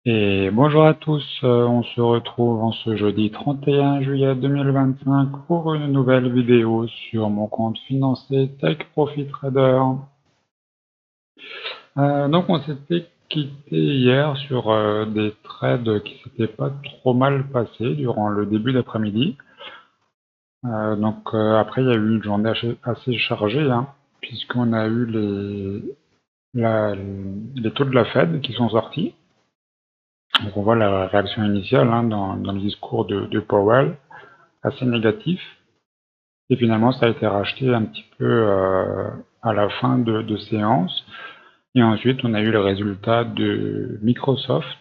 Et bonjour à tous, on se retrouve en ce jeudi 31 juillet 2025 pour une nouvelle vidéo sur mon compte financier Tech Profit Trader. Donc on s'était quitté hier sur des trades qui s'étaient pas trop mal passés durant le début d'après-midi. Après il y a eu une journée assez chargée, hein, puisqu'on a eu les taux de la Fed qui sont sortis. Donc on voit la réaction initiale, hein, dans le discours de Powell, assez négatif. Et finalement, ça a été racheté un petit peu à la fin de séance. Et ensuite, on a eu les résultats de Microsoft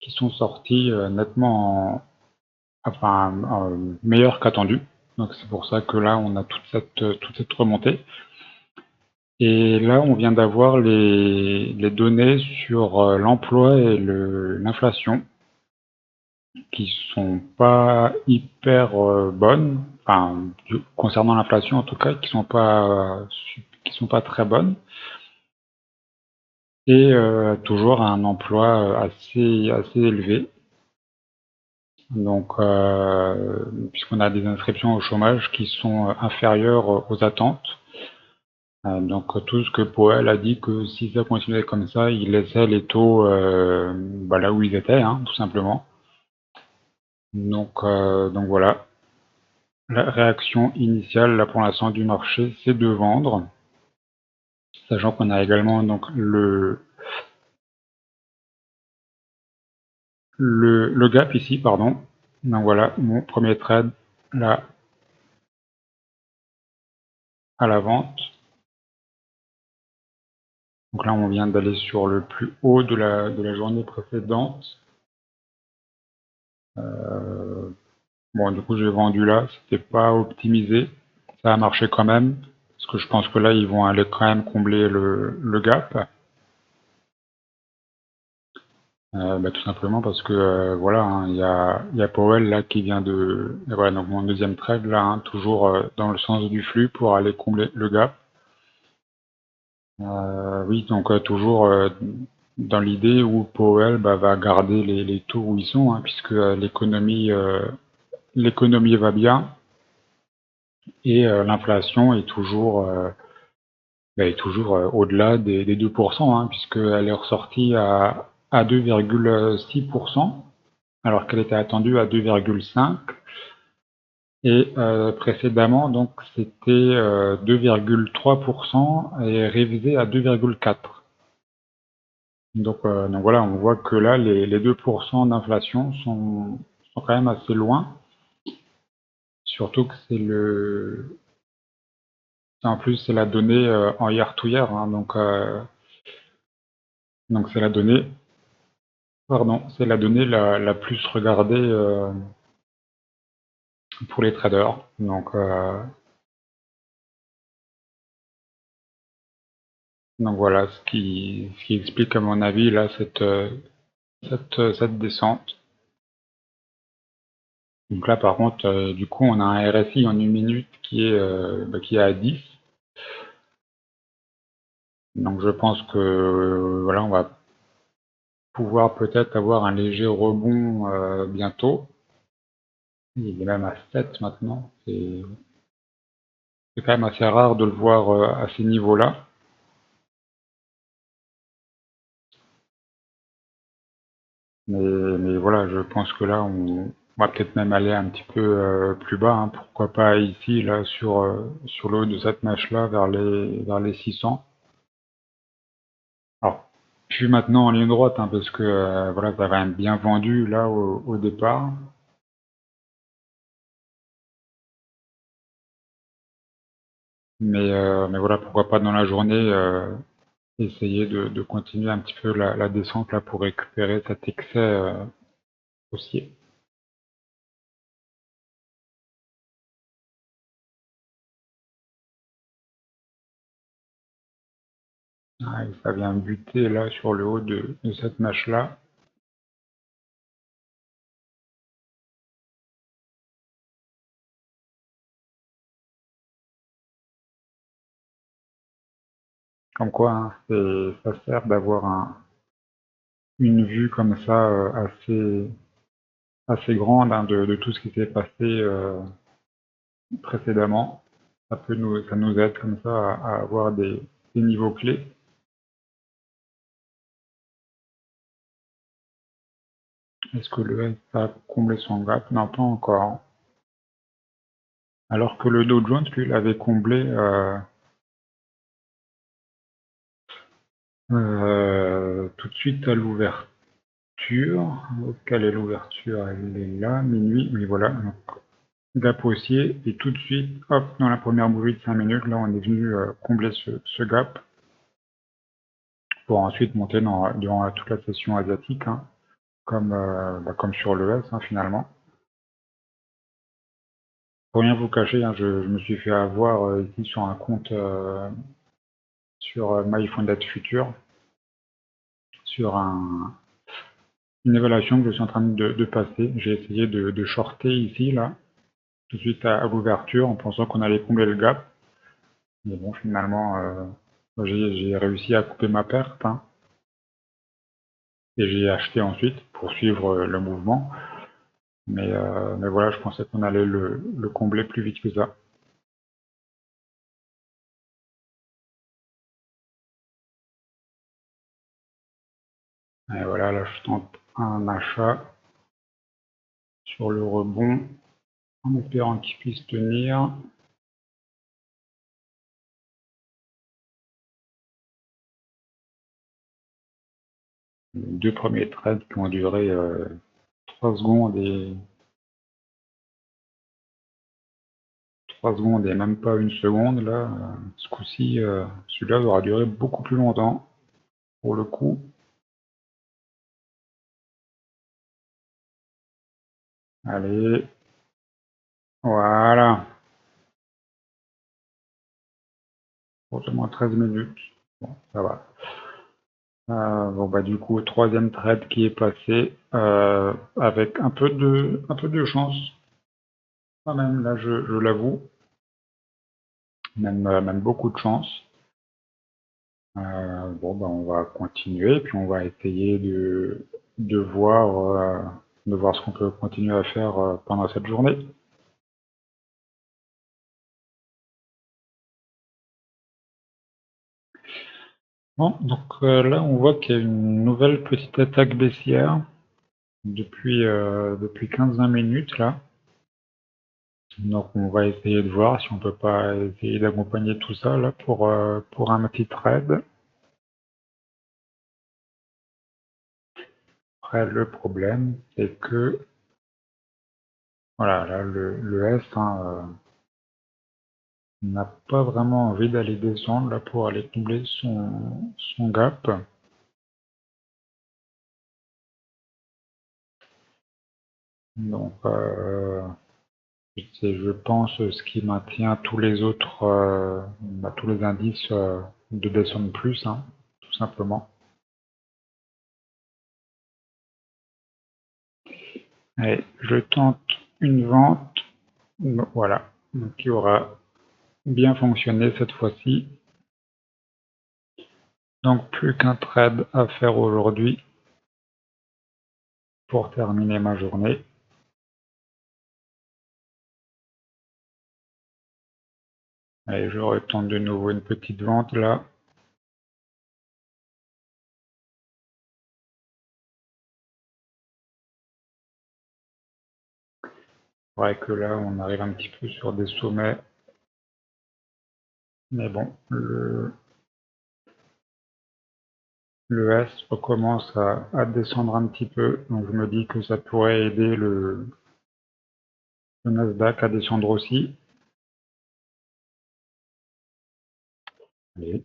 qui sont sortis nettement meilleurs qu'attendu. Donc c'est pour ça que là, on a toute cette remontée. Et là, on vient d'avoir les données sur l'emploi et l'inflation, qui sont pas hyper bonnes, enfin concernant l'inflation en tout cas, qui sont pas très bonnes, et toujours un emploi assez élevé. Donc puisqu'on a des inscriptions au chômage qui sont inférieures aux attentes. Donc tout ce que Powell a dit, que si ça continuait comme ça, il laissait les taux là où ils étaient, hein, tout simplement. Donc voilà. La réaction initiale, là, pour l'instant, du marché, c'est de vendre, sachant qu'on a également donc le gap ici, pardon. Donc voilà, mon premier trade, là, à la vente. Donc là, on vient d'aller sur le plus haut de la journée précédente. Bon, du coup, j'ai vendu là, c'était pas optimisé. Ça a marché quand même, parce que je pense que là, ils vont aller quand même combler le gap. Tout simplement parce que voilà, hein, il y a Powell là qui vient et voilà, donc mon deuxième trade là, hein, toujours dans le sens du flux pour aller combler le gap. Oui, donc toujours dans l'idée où Powell va garder les taux où ils sont, hein, puisque l'économie va bien et l'inflation est toujours au-delà des 2%, hein, puisqu'elle est ressortie à 2,6%, alors qu'elle était attendue à 2,5. Et précédemment, donc c'était 2,3% et révisé à 2,4. Donc voilà, on voit que là, les 2% d'inflation sont quand même assez loin. Surtout que en plus c'est la donnée en year to year, hein, donc c'est la donnée, pardon, c'est la donnée la plus regardée pour les traders. Donc voilà ce qui explique à mon avis là cette descente. Donc là, par contre, du coup, on a un RSI en 1 minute qui est à 10. Donc je pense que voilà, on va pouvoir peut-être avoir un léger rebond bientôt. Il est même à 7 maintenant. C'est quand même assez rare de le voir à ces niveaux-là. Mais voilà, je pense que là, on va peut-être même aller un petit peu plus bas, hein. Pourquoi pas ici, là, sur le haut de cette mèche-là, vers les 600. Alors, je suis maintenant en ligne droite, hein, parce que voilà, ça a quand même bien vendu là au départ. Mais voilà, pourquoi pas dans la journée essayer de continuer un petit peu la descente là pour récupérer cet excès haussier. Ah, et ça vient buter là sur le haut de cette mèche là. Comme quoi, hein, ça sert d'avoir une vue comme ça assez grande hein, de tout ce qui s'est passé précédemment. Ça nous aide comme ça à avoir des niveaux clés. Est-ce que le S a comblé son gap? Non, pas encore. Alors que le Dow Jones, lui, l'avait comblé tout de suite à l'ouverture. Quelle est l'ouverture? Elle est là, minuit, oui voilà. Donc, gap haussier, et tout de suite, hop, dans la première bougie de 5 minutes, là on est venu combler ce gap pour ensuite monter durant toute la session asiatique, hein, comme sur le S hein, finalement. Pour rien vous cacher, hein, je me suis fait avoir ici sur un compte sur MyFunded Future, sur une évaluation que je suis en train de passer. J'ai essayé de shorter ici, là, tout de suite à l'ouverture, en pensant qu'on allait combler le gap. Mais bon, finalement, j'ai réussi à couper ma perte, hein, et j'ai acheté ensuite pour suivre le mouvement. Mais voilà, je pensais qu'on allait le combler plus vite que ça. Et voilà, là, je tente un achat sur le rebond, en espérant qu'il puisse tenir. Les deux premiers trades qui ont duré 3 secondes et 3 secondes et même pas une seconde, là, ce coup-ci, celui-là aura duré beaucoup plus longtemps, pour le coup. Allez, voilà, pour au moins 13 minutes. Bon, ça va. Bon, bah, du coup, troisième trade qui est passé, avec un peu de chance, quand même, là, je l'avoue, même beaucoup de chance. Bon, bah, on va continuer, puis on va essayer de voir, euh, de voir ce qu'on peut continuer à faire pendant cette journée. Bon, donc là, on voit qu'il y a une nouvelle petite attaque baissière depuis 15-20 minutes, là. Donc on va essayer de voir si on peut pas essayer d'accompagner tout ça là pour un petit trade. Après le problème c'est que voilà là le S hein, n'a pas vraiment envie d'aller descendre là pour aller combler son gap. Donc c'est je pense ce qui maintient tous les autres tous les indices de descendre plus hein, tout simplement. Allez, je tente une vente. Bon, voilà. Donc il y aura bien fonctionné cette fois-ci. Donc plus qu'un trade à faire aujourd'hui pour terminer ma journée. Allez, je retente de nouveau une petite vente là. C'est vrai que là on arrive un petit peu sur des sommets. Mais bon, le S recommence à descendre un petit peu. Donc je me dis que ça pourrait aider le Nasdaq à descendre aussi. Allez.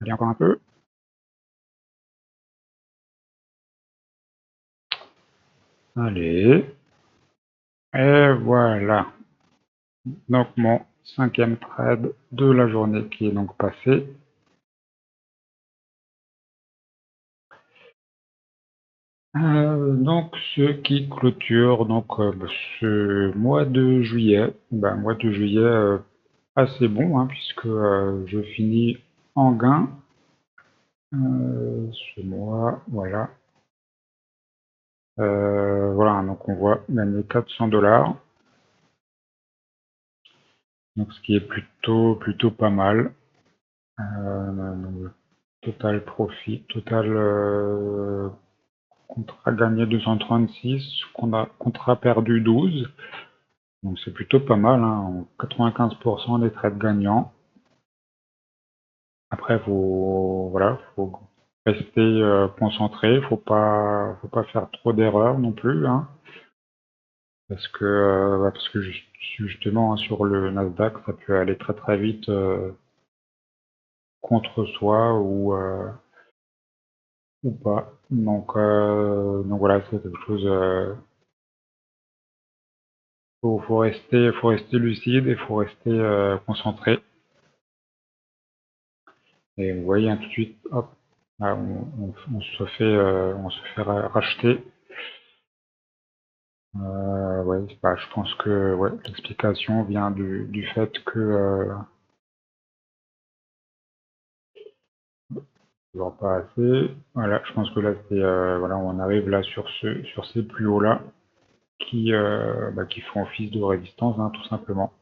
Allez, encore un peu. Allez. Et voilà. Donc mon 5e trade de la journée qui est donc passé. Donc ce qui clôture donc ce mois de juillet. Mois de juillet assez bon, hein, puisque je finis en gain ce mois, voilà. Voilà, donc on voit gagner 400 $, donc ce qui est plutôt pas mal. Donc, total profit, total contrat gagné 236, contrat perdu 12. Donc c'est plutôt pas mal, hein, 95% des trades gagnants. Après, faut rester concentré, faut pas faire trop d'erreurs non plus, hein, parce que justement, hein, sur le Nasdaq, ça peut aller très très vite contre soi ou pas. Donc voilà, c'est quelque chose. Faut rester lucide et faut rester concentré. Et vous voyez, hein, tout de suite, hop, là, on se fait racheter. Ouais, je pense que ouais, l'explication vient du fait que toujours pas assez. Voilà, je pense que là, voilà, on arrive là sur ces plus hauts là qui font office de résistance, hein, tout simplement.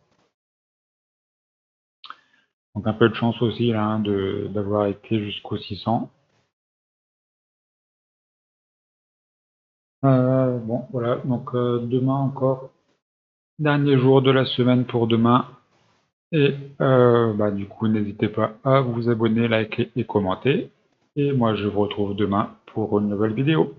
Donc un peu de chance aussi là, hein, d'avoir été jusqu'au 600. Bon, voilà, donc demain encore, dernier jour de la semaine pour demain. Et du coup, n'hésitez pas à vous abonner, liker et commenter. Et moi, je vous retrouve demain pour une nouvelle vidéo.